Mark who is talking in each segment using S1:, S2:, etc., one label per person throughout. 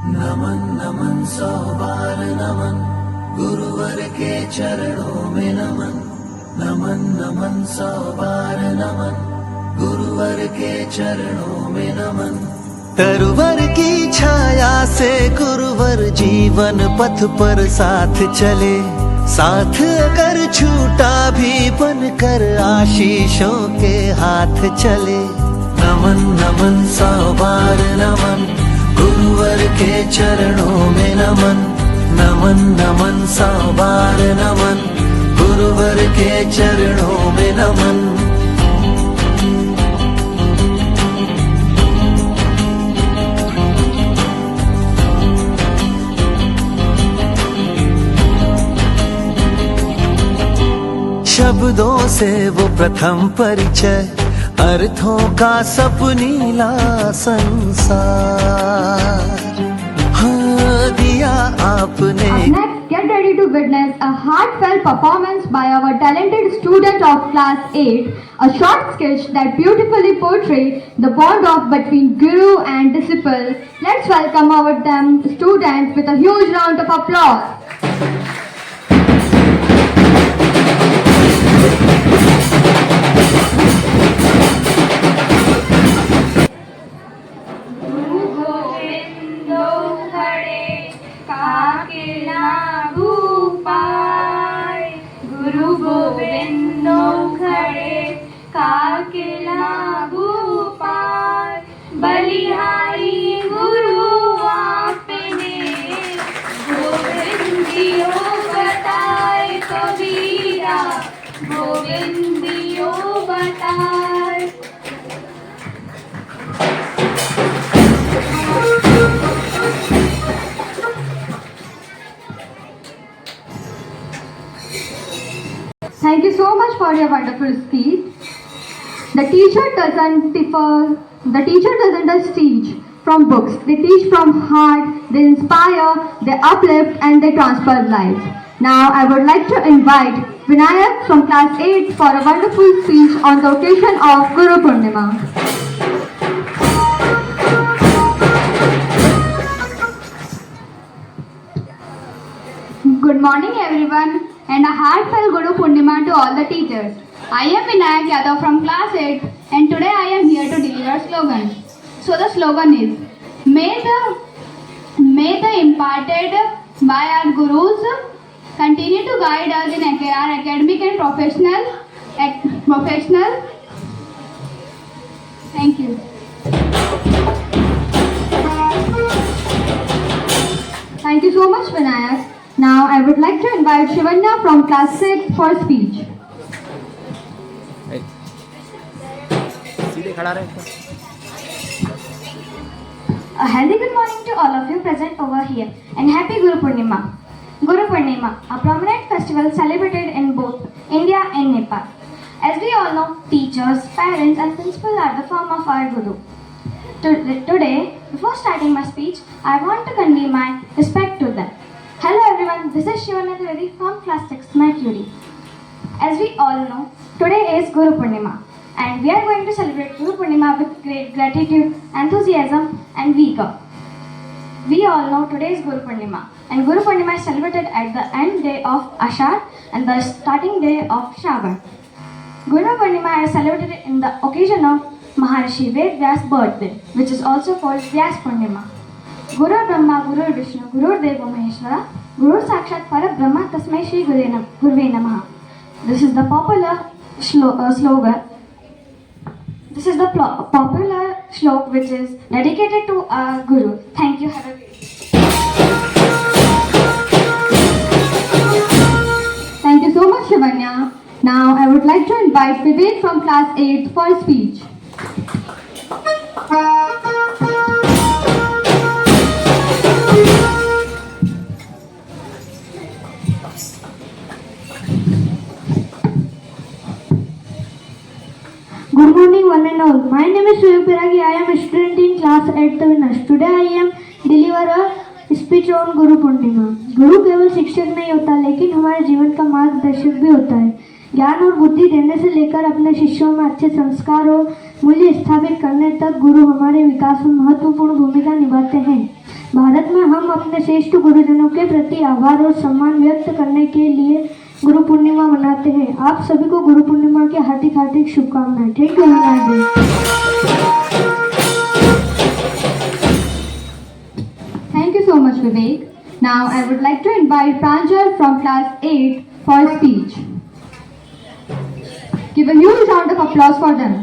S1: नमन नमन सौ बार नमन, गुरुवर के चरणों में नमन। नमन नमन सौ बार नमन, गुरुवर के चरणों में नमन। तरुवर की छाया से गुरुवर जीवन पथ पर साथ चले, साथ अगर छूटा भी बनकर आशीषों के हाथ चले। नमन नमन सौ बार नमन, गुरुवर के चरणों में नमन। नमन नमन सौ बार नमन, गुरुवर के चरणों में नमन। शब्दों से वो प्रथम परिचय, अर्थों का सपनीला संसार हाँ दिया आपने।
S2: Next, get ready to witness a heartfelt performance by our talented student of class 8, a short sketch that beautifully portrays the bond of between guru and disciple. Let's welcome our students with a huge round of applause. गुरु गोविंदो खड़े काकिला भूपाल, बलिहारी गुरु आपने गोविंदियो बताए कबीरा, गोविंदियो बताए। Thank you so much for your wonderful speech. The teacher doesn't just teach from books. They teach from heart, they inspire, they uplift and they transform lives. Now I would like to invite Vinayak from class 8 for a wonderful speech on the occasion of Guru Purnima. Good morning everyone, and a heartfelt Guru Purnima to all the teachers. I am Vinayak Yadav from class 8 and today I am here to deliver a slogan. So the slogan is, may the imparted by our Gurus continue to guide us in our academic and professional. Thank you. Thank you so much Vinayak. Now I would like to invite Shivanya from class 6 for speech. A healthy good morning to all of you present over here and happy Guru Purnima. Guru Purnima, a prominent festival celebrated in both India and Nepal. As we all know, teachers, parents and principals are the form of our Guru. Today, before starting my speech, I want to convey my respect to them. Hello everyone, this is Shivanya Trivedi from class 6 Mercury. As we all know, today is Guru Purnima and we are going to celebrate Guru Purnima with great gratitude, enthusiasm and vigor. We all know today is Guru Purnima and Guru Purnima is celebrated at the end day of Ashar and the starting day of Shravan. Guru Purnima is celebrated in the occasion of Maharishi Ved Vyas' birthday, which is also called Vyas Purnima. Guru Brahma, Guru Vishnu, Guru Deva Maheshwara, Guru Sakshat Parabrahma, Tasmai Shri Guruve Namaha. This is the popular slogan. This is the popular shlok which is dedicated to our Guru. Thank you. Have a great day. Thank you so much, Shivanya. Now I would like to invite Vivek from class 8 for speech.
S3: Good morning one and all. My name is Suyog Piragi. I am a student in class 8th Vinas. Today I am deliver a speech on Guru Purnima. गुरु केवल शिक्षक नहीं होता लेकिन हमारे जीवन का मार्गदर्शक भी होता है। ज्ञान और बुद्धि देने से लेकर अपने शिष्यों में अच्छे संस्कार और मूल्य स्थापित करने तक गुरु हमारे विकास में महत्वपूर्ण भूमिका निभाते हैं। भारत में हम अपने श्रेष्ठ गुरुजनों के प्रति आभार और सम्मान व्यक्त करने के लिए गुरु पूर्णिमा मनाते हैं। आप सभी को गुरु पूर्णिमा की हार्दिक हार्दिक शुभकामनाएं। Thank you.
S2: Thank you so much, Vivek. Now I would like to invite Pranjal from class 8 for a speech. Give a huge round of applause for them.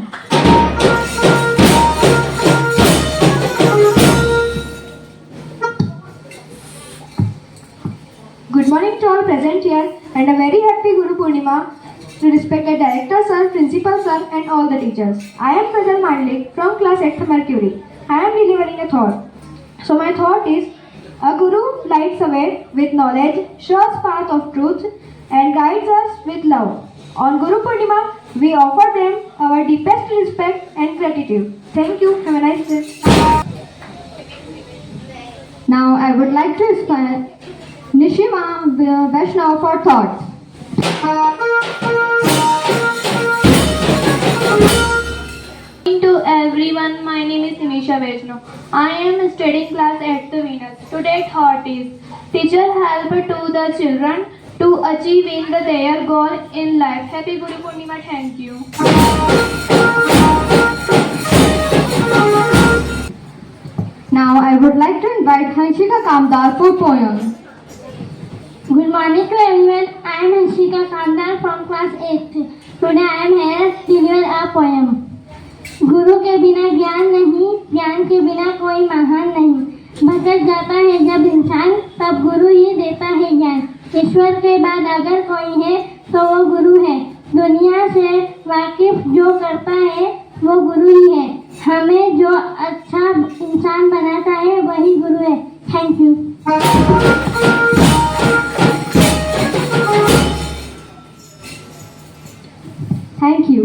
S3: Good morning to all present here and a very happy Guru Purnima to respected director sir, principal sir and all the teachers. I am Kajal Mandlik from class 8 Mercury. I am delivering a thought. So my thought is, a guru lights the way with knowledge, shows path of truth and guides us with love. On Guru Purnima, we offer them our deepest respect and gratitude. Thank you. Have a nice day.
S2: Now I would like to invite Nishima Vaishnav for thoughts.
S4: To everyone, my name is Nimisha Vaishnav. I am studying class 8th Venus. Today thought is, teacher help to the children to achieve in their goal in life. Happy Guru Purnima. Thank you.
S2: Now I would like to invite Hanshika Kamdar for poem.
S4: Good morning to everyone. I am Hanshika Kamdar from class 8th. Today I am here to deliver a poem. गुरु के बिना ज्ञान नहीं, ज्ञान के बिना कोई महान नहीं। भटक जाता है जब इंसान, तब गुरु ही देता है ज्ञान। ईश्वर के बाद अगर कोई है तो वो गुरु है। दुनिया से वाकिफ जो करता है वो गुरु ही है। हमें जो अच्छा इंसान बनाता है वही गुरु है। Thank you.
S2: Thank you.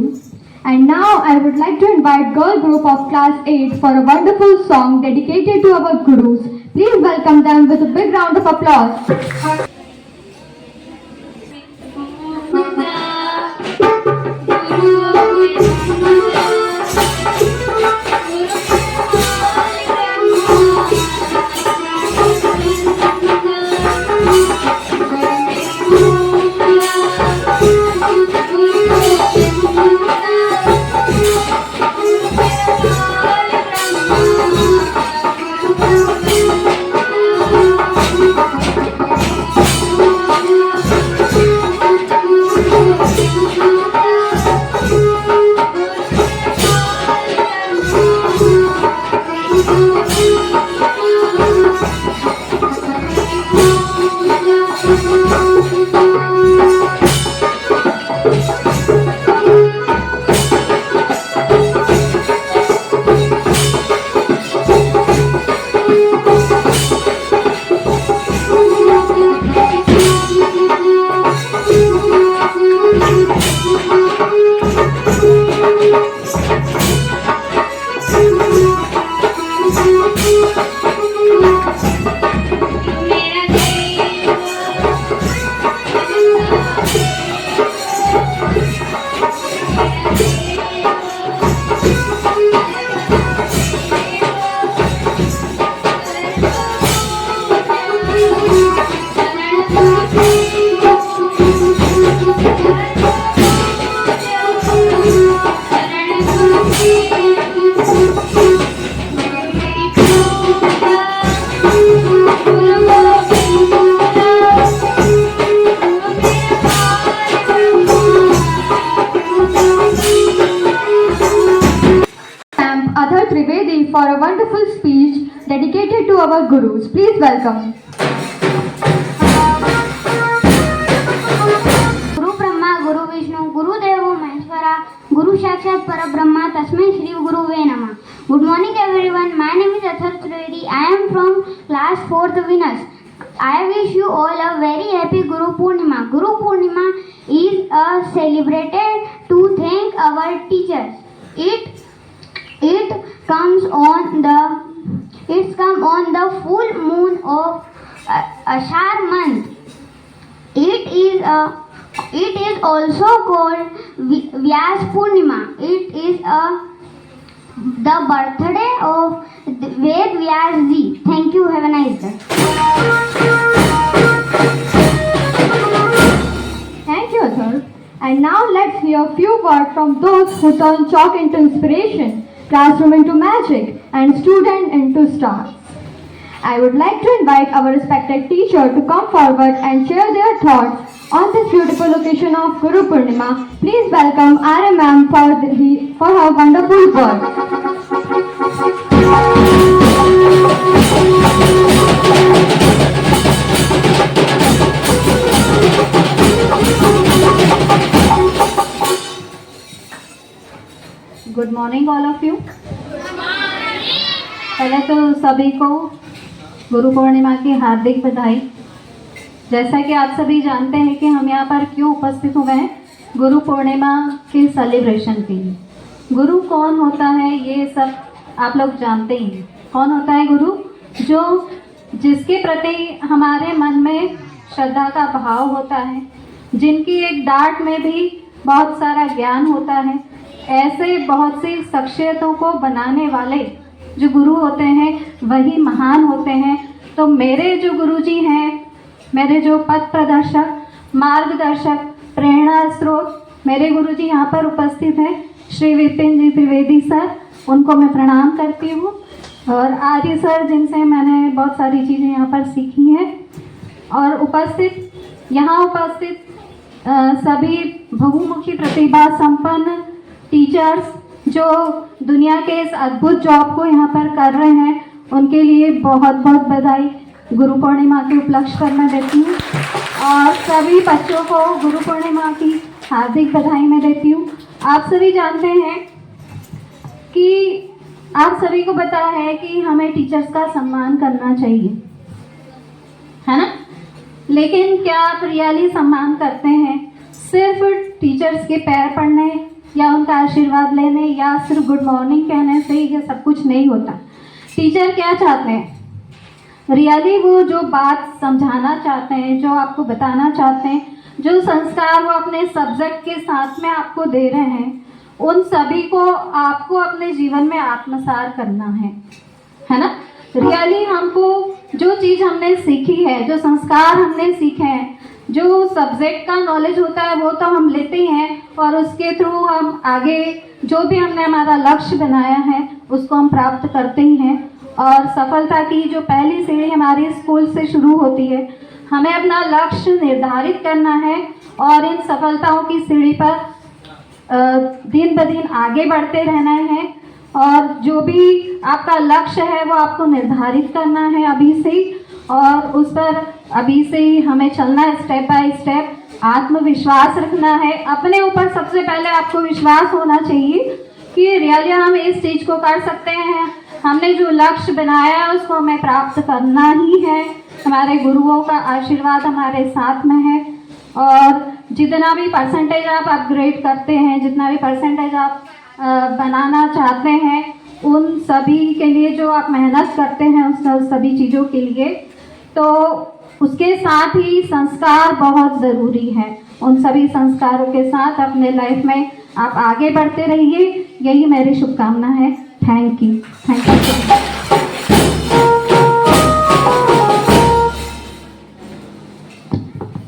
S2: And now I would like to invite girl group of class 8 for a wonderful song dedicated to our gurus. Please welcome them with a big round of applause. Adhar Trivedi for a wonderful speech dedicated to our gurus. Please welcome.
S4: गुरु ब्रह्मा गुरु विष्णु गुरुदेवो महेश्वरा गुरु साक्षात परब्रह्मा तस्मै श्री गुरुवे नमः. Good morning everyone. My name is Adhar Trivedi. I am from class 4th Venus. I wish you all a very happy Guru Purnima. Guru Purnima is celebrated to thank our teachers. It comes on the full moon of Ashar month. It is also called Vyas Purnima. It is the birthday of Ved Vyas ji. Thank you. Have a nice day.
S3: word from those who turn chalk into inspiration, classroom into magic, and student into stars. I would like to invite our respected teacher to come forward and share their thoughts on this beautiful occasion of Guru Purnima. Please welcome Arya ma'am for her wonderful words.
S5: Good morning all of you. पहले तो सभी को गुरु पूर्णिमा की हार्दिक बधाई। जैसा कि आप सभी जानते हैं कि हम यहाँ पर क्यों उपस्थित हुए हैं, गुरु पूर्णिमा के सेलिब्रेशन के लिए। गुरु कौन होता है ये सब आप लोग जानते ही हैं। कौन होता है गुरु? जिसके प्रति हमारे मन में श्रद्धा का भाव होता है, जिनकी एक डांट में भी बहुत सारा ज्ञान होता है। ऐसे बहुत सी शख्सियतों को बनाने वाले जो गुरु होते हैं वही महान होते हैं। तो मेरे जो गुरुजी हैं, मेरे जो पथ प्रदर्शक, मार्गदर्शक, प्रेरणा स्रोत, मेरे गुरुजी यहाँ पर उपस्थित हैं, श्री विपिन जी त्रिवेदी सर, उनको मैं प्रणाम करती हूँ। और आर्य सर, जिनसे मैंने बहुत सारी चीज़ें यहाँ पर सीखी हैं। और यहाँ उपस्थित सभी बहुमुखी प्रतिभा संपन्न टीचर्स जो दुनिया के इस अद्भुत जॉब को यहाँ पर कर रहे हैं, उनके लिए बहुत बहुत बधाई गुरु पूर्णिमा के उपलक्ष्य पर मैं देती हूँ। और सभी बच्चों को गुरु पूर्णिमा की हार्दिक बधाई मैं देती हूँ। आप सभी जानते हैं कि आप सभी को पता है कि हमें टीचर्स का सम्मान करना चाहिए, है ना? लेकिन क्या आप रियली सम्मान करते हैं? सिर्फ टीचर्स के पैर पड़ने या उनका आशीर्वाद लेने या सिर्फ गुड मॉर्निंग कहने से ये सब कुछ नहीं होता। टीचर क्या चाहते हैं? रियली वो जो बात समझाना चाहते हैं, जो आपको बताना चाहते हैं, जो संस्कार वो अपने सब्जेक्ट के साथ में आपको दे रहे हैं, उन सभी को आपको अपने जीवन में आत्मसात करना है ना? रियली हमको जो चीज़ हमने सीखी है, जो संस्कार हमने सीखे हैं, जो सब्जेक्ट का नॉलेज होता है वो तो हम लेते ही हैं और उसके थ्रू हम आगे जो भी हमने हमारा लक्ष्य बनाया है उसको हम प्राप्त करते ही हैं। और सफलता की जो पहली सीढ़ी हमारी स्कूल से शुरू होती है। हमें अपना लक्ष्य निर्धारित करना है और इन सफलताओं की सीढ़ी पर दिन ब दिन आगे बढ़ते रहना है। और जो भी आपका लक्ष्य है वो आपको निर्धारित करना है अभी से ही, और उस पर अभी से ही हमें चलना है, स्टेप बाय स्टेप। आत्मविश्वास रखना है अपने ऊपर। सबसे पहले आपको विश्वास होना चाहिए कि रियली हम इस चीज़ को कर सकते हैं। हमने जो लक्ष्य बनाया है उसको हमें प्राप्त करना ही है। हमारे गुरुओं का आशीर्वाद हमारे साथ में है। और जितना भी परसेंटेज आप अपग्रेड करते हैं, जितना भी परसेंटेज आप बनाना चाहते हैं, उन सभी के लिए जो आप मेहनत करते हैं उस सभी चीज़ों के लिए, तो उसके साथ ही संस्कार बहुत ज़रूरी है। उन सभी संस्कारों के साथ अपने लाइफ में आप आगे बढ़ते रहिए, यही मेरी शुभकामना है। Thank you. Thank you.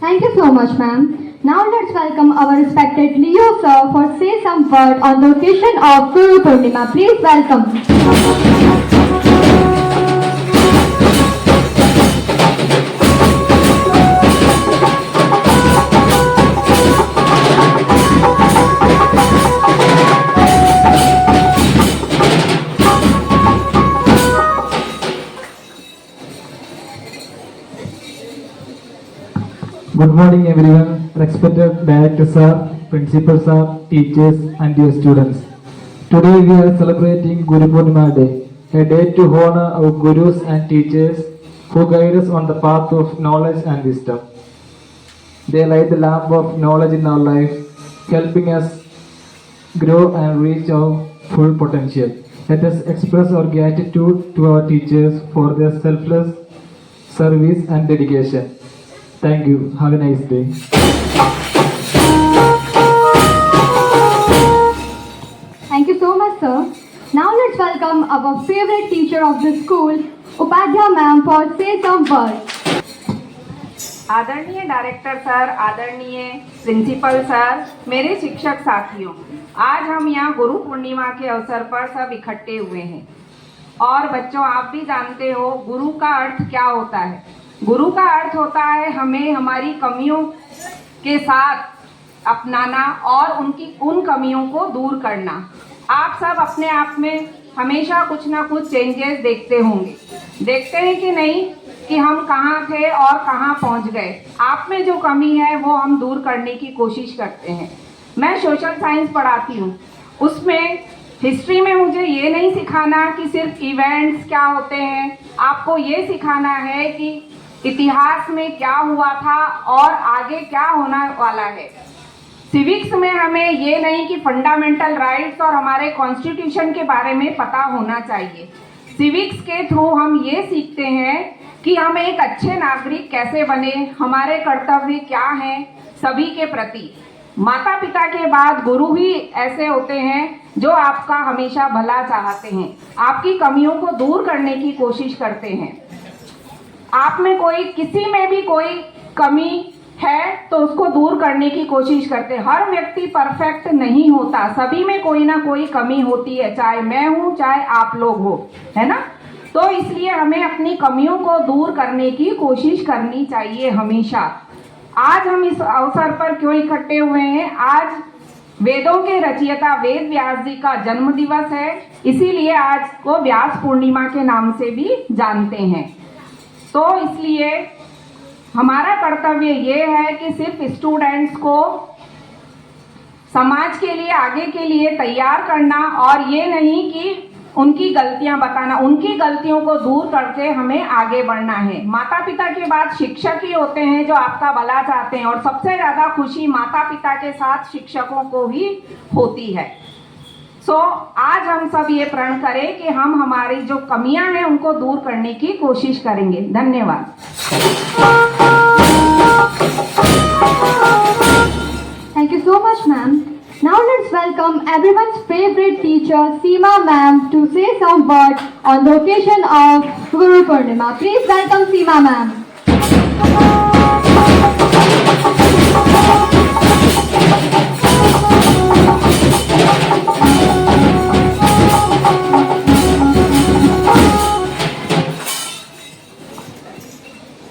S3: Thank you so much, ma'am. Now let's welcome our respected Leo sir for say some word on the occasion of Guru Purnima. Please welcome.
S6: Good morning everyone, respected director sir, principal sir, teachers and dear students. Today we are celebrating Guru Purnima Day, a day to honor our gurus and teachers who guide us on the path of knowledge and wisdom. They light the lamp of knowledge in our life, helping us grow and reach our full potential. Let us express our gratitude to our teachers for their selfless service and dedication. Thank you. Have a nice day.
S3: Thank you so much, sir. Now let's welcome our favorite teacher of the school, Upadhyaya ma'am, for say some words.
S7: आदरणीय director sir, आदरणीय principal sir, मेरे शिक्षक साथियों, आज हम यहाँ गुरु पूर्णिमा के अवसर पर सब इकट्ठे हुए हैं। और बच्चों, आप भी जानते हो गुरु का अर्थ क्या होता है। गुरु का अर्थ होता है हमें हमारी कमियों के साथ अपनाना और उन कमियों को दूर करना। आप सब अपने आप में हमेशा कुछ ना कुछ चेंजेस देखते होंगे, देखते हैं कि नहीं, कि हम कहाँ थे और कहाँ पहुँच गए। आप में जो कमी है वो हम दूर करने की कोशिश करते हैं। मैं सोशल साइंस पढ़ाती हूँ, उसमें हिस्ट्री में मुझे ये नहीं सिखाना कि सिर्फ इवेंट्स क्या होते हैं, आपको ये सिखाना है कि इतिहास में क्या हुआ था और आगे क्या होने वाला है। सिविक्स में हमें ये नहीं कि फंडामेंटल राइट्स और हमारे कॉन्स्टिट्यूशन के बारे में पता होना चाहिए। सिविक्स के थ्रू हम ये सीखते हैं कि हम एक अच्छे नागरिक कैसे बने, हमारे कर्तव्य क्या हैं सभी के प्रति। माता पिता के बाद गुरु ही ऐसे होते हैं जो आपका हमेशा भला चाहते हैं, आपकी कमियों को दूर करने की कोशिश करते हैं। आप में किसी में भी कोई कमी है तो उसको दूर करने की कोशिश करते हैं। हर व्यक्ति परफेक्ट नहीं होता, सभी में कोई ना कोई कमी होती है, चाहे मैं हूँ चाहे आप लोग हो, है ना। तो इसलिए हमें अपनी कमियों को दूर करने की कोशिश करनी चाहिए हमेशा। आज हम इस अवसर पर क्यों इकट्ठे हुए हैं? आज वेदों के रचयिता वेद व्यास जी का जन्म दिवस है, इसीलिए आज को व्यास पूर्णिमा के नाम से भी जानते हैं। तो इसलिए हमारा कर्तव्य ये है कि सिर्फ स्टूडेंट्स को समाज के लिए, आगे के लिए तैयार करना और ये नहीं कि उनकी गलतियां बताना, उनकी गलतियों को दूर करके हमें आगे बढ़ना है। माता पिता के बाद शिक्षक ही होते हैं जो आपका भला चाहते हैं और सबसे ज़्यादा खुशी माता पिता के साथ शिक्षकों को ही होती है। आज हम सब ये प्रण करें कि हम हमारी जो कमियां हैं उनको दूर करने की कोशिश करेंगे। धन्यवाद।
S3: Thank you so much, ma'am. Now let's welcome everyone's favorite teacher, Seema ma'am, to say some words on the occasion of Guru Purnima. Please welcome Seema ma'am.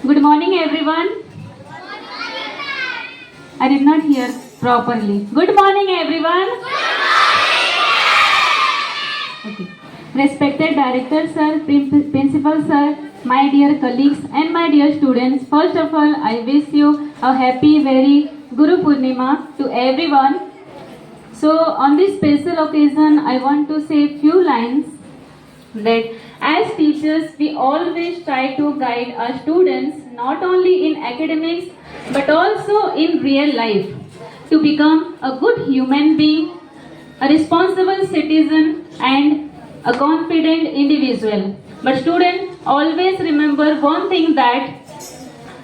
S8: Good morning, everyone. I did not hear properly. Good morning, everyone. Okay. Respected Director Sir, Principal Sir, my dear colleagues and my dear students, first of all, I wish you a happy, very Guru Purnima to everyone. So, on this special occasion, I want to say a few lines that as teachers, we always try to guide our students not only in academics but also in real life to become a good human being, a responsible citizen and a confident individual. But students, always remember one thing, that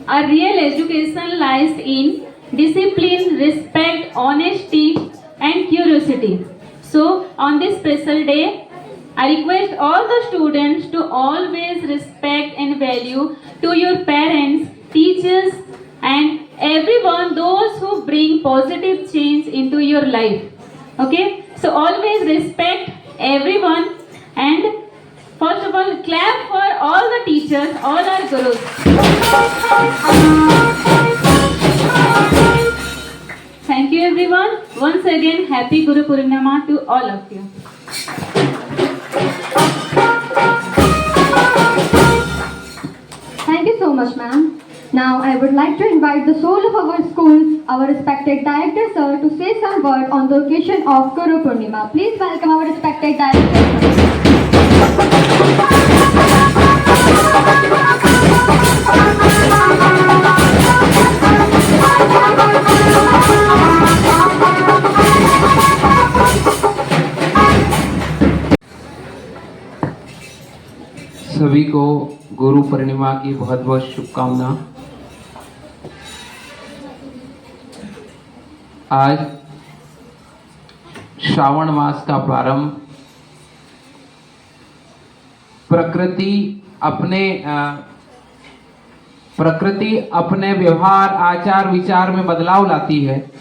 S8: our real education lies in discipline, respect, honesty and curiosity. So on this special day, I request all the students to always respect and value to your parents, teachers and everyone, those who bring positive change into your life. Okay? So always respect everyone, and first of all clap for all the teachers, all our gurus. Thank you everyone. Once again, happy Guru Purnima to all of you.
S3: Thank you so much, ma'am. Now I would like to invite the soul of our school, our respected Director Sir, to say some word on the occasion of Guru Purnima. Please welcome our respected Director Sir.
S9: सभी को गुरु पूर्णिमा की बहुत बहुत शुभकामना। आज श्रावण मास का प्रारंभ, प्रकृति अपने प्रकृति अपने व्यवहार आचार विचार में बदलाव लाती है,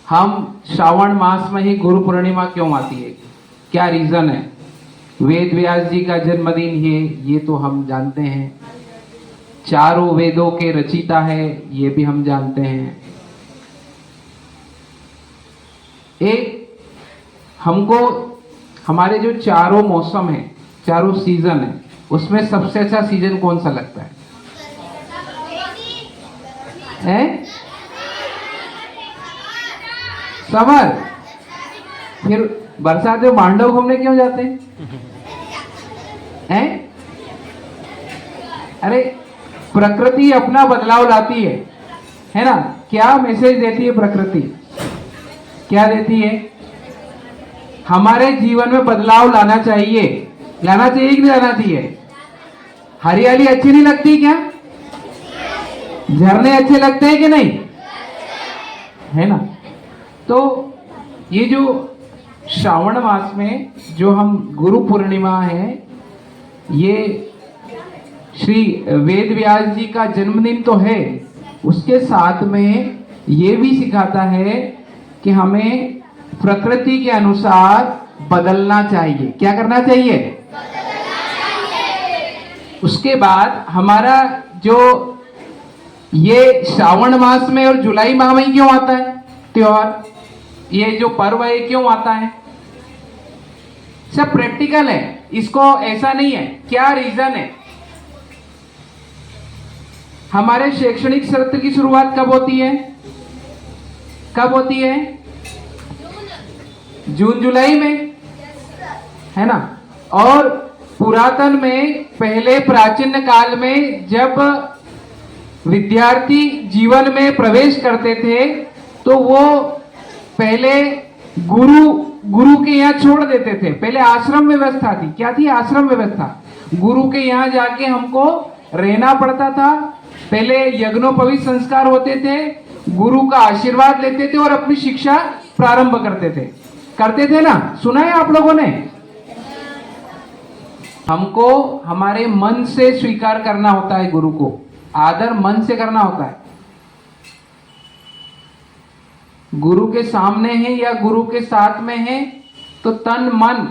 S9: हम श्रावण मास में ही गुरु पूर्णिमा क्यों आती है, क्या रीजन है? वेद व्यास जी का जन्मदिन है, ये तो हम जानते हैं। चारों वेदों के रचिता है, ये भी हम जानते हैं। एक हमको हमारे जो चारों मौसम है, चारों सीजन है, उसमें सबसे अच्छा सीजन कौन सा लगता है? समर। फिर बरसात में मांडव घूमने क्यों जाते हैं? अरे प्रकृति अपना बदलाव लाती है ना? क्या मैसेज देती है प्रकृति? क्या देती है? हमारे जीवन में बदलाव लाना चाहिए। लाना चाहिए कि नहीं लाना चाहिए? हरियाली अच्छी नहीं लगती क्या? झरने अच्छे लगते हैं कि नहीं? है ना? तो ये जो श्रावण मास में जो हम गुरु पूर्णिमा है, ये श्री वेद व्यास जी का जन्मदिन तो है, उसके साथ में ये भी सिखाता है कि हमें प्रकृति के अनुसार बदलना चाहिए। क्या करना चाहिए? उसके बाद हमारा जो ये श्रावण मास में और जुलाई माह में क्यों आता है त्योहार, ये जो पर्व है क्यों आता है? सब प्रैक्टिकल है, इसको ऐसा नहीं है। क्या रीजन है? हमारे शैक्षणिक सत्र की शुरुआत कब होती है? कब होती है? जून जुलाई में, है ना? और पुरातन में, पहले प्राचीन काल में जब विद्यार्थी जीवन में प्रवेश करते थे तो वो पहले गुरु के यहाँ छोड़ देते थे। पहले आश्रम व्यवस्था थी। क्या थी? आश्रम व्यवस्था। गुरु के यहाँ जाके हमको रहना पड़ता था। पहले यज्ञोपवीत संस्कार होते थे, गुरु का आशीर्वाद लेते थे और अपनी शिक्षा प्रारंभ करते थे ना? सुना है आप लोगों ने? हमको हमारे मन से स्वीकार करना होता है गुरु को, आदर मन से करना होता है। गुरु के सामने है या गुरु के साथ में है तो तन मन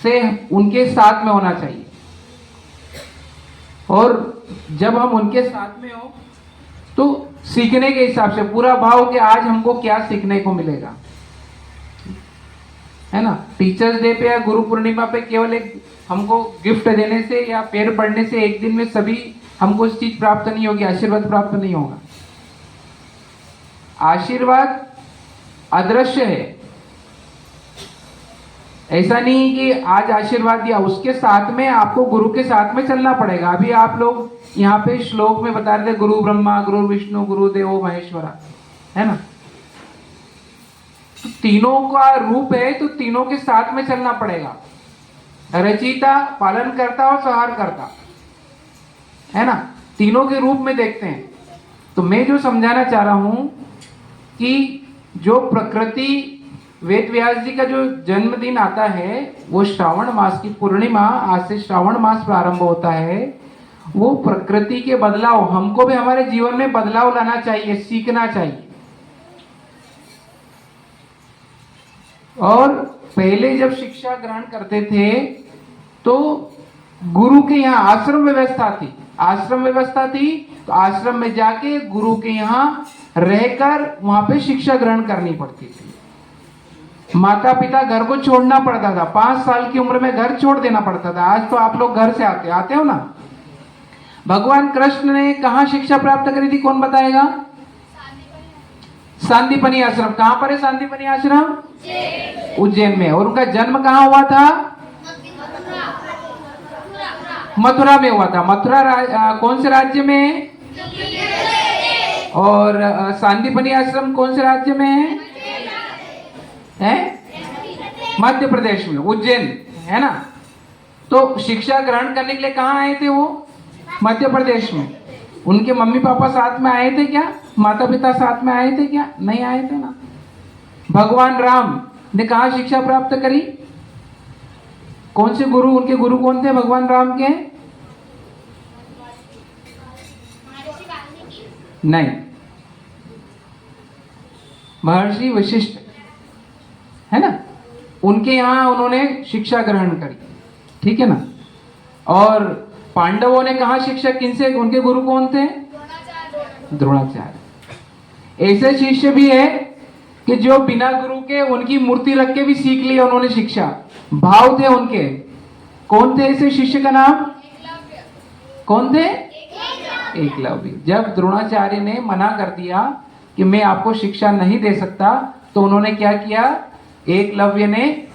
S9: से उनके साथ में होना चाहिए। और जब हम उनके साथ में हो तो सीखने के हिसाब से पूरा भाव कि आज हमको क्या सीखने को मिलेगा, है ना? टीचर्स डे पे या गुरु पूर्णिमा पे केवल एक हमको गिफ्ट देने से या पेड़ पढ़ने से एक दिन में सभी हमको इस चीज प्राप्त नहीं होगी, आशीर्वाद प्राप्त नहीं होगा। आशीर्वाद अदृश्य है। ऐसा नहीं कि आज आशीर्वाद दिया, उसके साथ में आपको गुरु के साथ में चलना पड़ेगा। अभी आप लोग यहाँ पे श्लोक में बता रहे थे गुरु ब्रह्मा गुरु विष्णु गुरु देवो महेश्वरा, है ना? तो तीनों का रूप है तो तीनों के साथ में चलना पड़ेगा। रचयिता, पालन करता और संहार करता, है ना? तीनों के रूप में देखते हैं। तो मैं जो समझाना चाह रहा हूं कि जो प्रकृति, वेद व्यास जी का जो जन्मदिन आता है वो श्रावण मास की पूर्णिमा, आज से श्रावण मास प्रारंभ होता है। वो प्रकृति के बदलाव, हमको भी हमारे जीवन में बदलाव लाना चाहिए, सीखना चाहिए। और पहले जब शिक्षा ग्रहण करते थे तो गुरु के यहाँ आश्रम व्यवस्था थी। आश्रम व्यवस्था थी तो आश्रम में जाके गुरु के यहाँ रहकर वहां पे शिक्षा ग्रहण करनी पड़ती थी। माता पिता घर को छोड़ना पड़ता था, 5 साल की उम्र में घर छोड़ देना पड़ता था। आज तो आप लोग घर से आते हो ना। भगवान कृष्ण ने कहाँ शिक्षा प्राप्त करी थी, कौन बताएगा? सांदीपनी आश्रम। कहां पर है सांदीपनी आश्रम? उज्जैन में। और उनका जन्म कहाँ हुआ था? मथुरा में हुआ था। मथुरा कौन से राज्य में? और सांदीपनी आश्रम कौन से राज्य में है? मध्य प्रदेश में, उज्जैन, है ना? तो शिक्षा ग्रहण करने के लिए कहाँ आए थे वो? मध्य प्रदेश में। उनके मम्मी पापा साथ में आए थे क्या? माता पिता साथ में आए थे क्या? नहीं आए थे ना। भगवान राम ने कहाँ शिक्षा प्राप्त करी? कौन से गुरु? उनके गुरु कौन थे भगवान राम के? नहीं, महर्षि वशिष्ठ है ना, उनके यहाँ उन्होंने शिक्षा ग्रहण करी, ठीक है ना। और पांडवों ने कहा शिक्षा किनसे, उनके गुरु कौन थे? द्रोणाचार्य। ऐसे शिष्य भी है कि जो बिना गुरु के उनकी मूर्ति रख के भी सीख लिया उन्होंने शिक्षा, भाव थे उनके। कौन थे ऐसे शिष्य का नाम? कौन थे? एकलव्य। जब द्रोणाचार्य ने मना कर दिया कि मैं आपको शिक्षा नहीं दे सकता, तो उन्होंने क्या किया? एकलव्य ने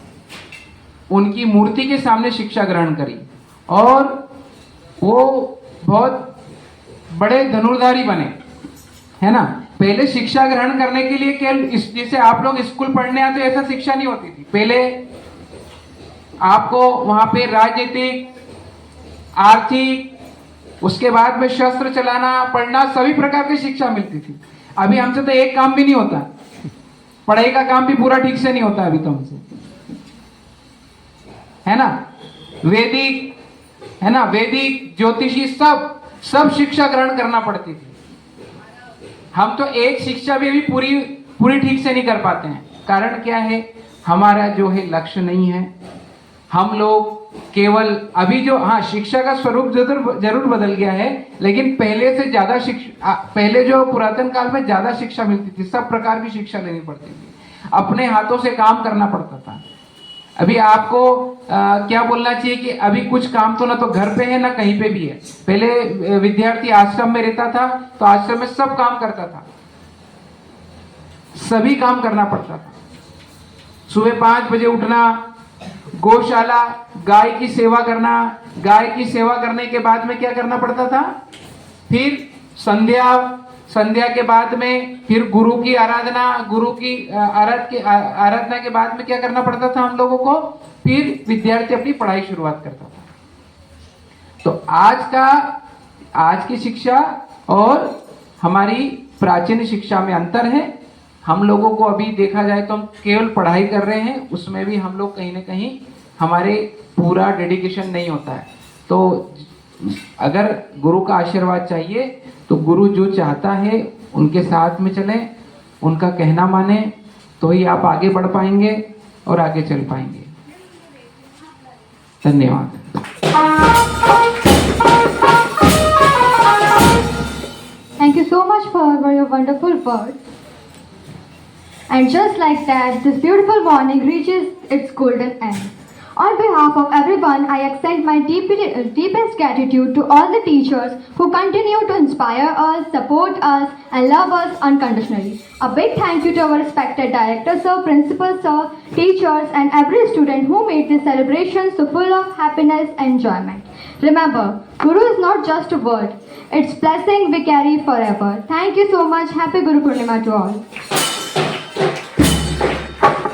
S9: उनकी मूर्ति के सामने शिक्षा ग्रहण करी और वो बहुत बड़े धनुर्धारी बने, है ना। पहले शिक्षा ग्रहण करने के लिए केवल जैसे आप लोग स्कूल पढ़ने आते ऐसा शिक्षा नहीं होती थी। पहले आपको वहां पे राजनीतिक, आर्थिक, उसके बाद में शस्त्र चलाना, पढ़ना, सभी प्रकार की शिक्षा मिलती थी। अभी हमसे तो एक काम भी नहीं होता, पढ़ाई का काम भी पूरा ठीक से नहीं होता अभी तो हमसे, है ना। वैदिक, है ना, वैदिक ज्योतिषी सब शिक्षा ग्रहण करना पड़ती थी। हम तो एक शिक्षा भी अभी पूरी ठीक से नहीं कर पाते हैं। कारण क्या है? हमारा जो है लक्ष्य नहीं है। हम लोग केवल अभी जो, हाँ, शिक्षा का स्वरूप जरूर बदल गया है, लेकिन पहले से ज्यादा शिक्षा, पहले जो पुरातन काल में ज्यादा शिक्षा मिलती थी, सब प्रकार की शिक्षा लेनी पड़ती थी, अपने हाथों से काम करना पड़ता था। अभी आपको क्या बोलना चाहिए कि अभी कुछ काम तो ना तो घर पे है ना कहीं पे भी है। पहले विद्यार्थी आश्रम में रहता था तो आश्रम में सब काम करता था, सभी काम करना पड़ता था। सुबह 5 बजे उठना, गौशाला, गाय की सेवा करना, गाय की सेवा करने के बाद में क्या करना पड़ता था? फिर संध्या के बाद में फिर गुरु की आराधना, गुरु की आराधना के बाद में क्या करना पड़ता था हम लोगों को? फिर विद्यार्थी अपनी पढ़ाई शुरुआत करता था। तो आज की शिक्षा और हमारी प्राचीन शिक्षा में अंतर है। हम लोगों को अभी देखा जाए तो हम केवल पढ़ाई कर रहे हैं, उसमें भी हम लोग कहीं ना कहीं हमारे पूरा डेडिकेशन नहीं होता है। तो अगर गुरु का आशीर्वाद चाहिए तो गुरु जो चाहता है उनके साथ में चलें, उनका कहना माने, तो ही आप आगे बढ़ पाएंगे और आगे चल पाएंगे। धन्यवाद।
S3: Thank you so much for your wonderful words.
S2: And just like that, this beautiful morning reaches its golden end. On behalf of everyone, I extend my deepest gratitude to all the teachers who continue to inspire us, support us, and love us unconditionally. A big thank you to our respected director, sir, principal, sir, teachers, and every student who made this celebration so full of happiness and enjoyment. Remember, Guru is not just a word, it's blessing we carry forever. Thank you so much. Happy Guru Purnima to all.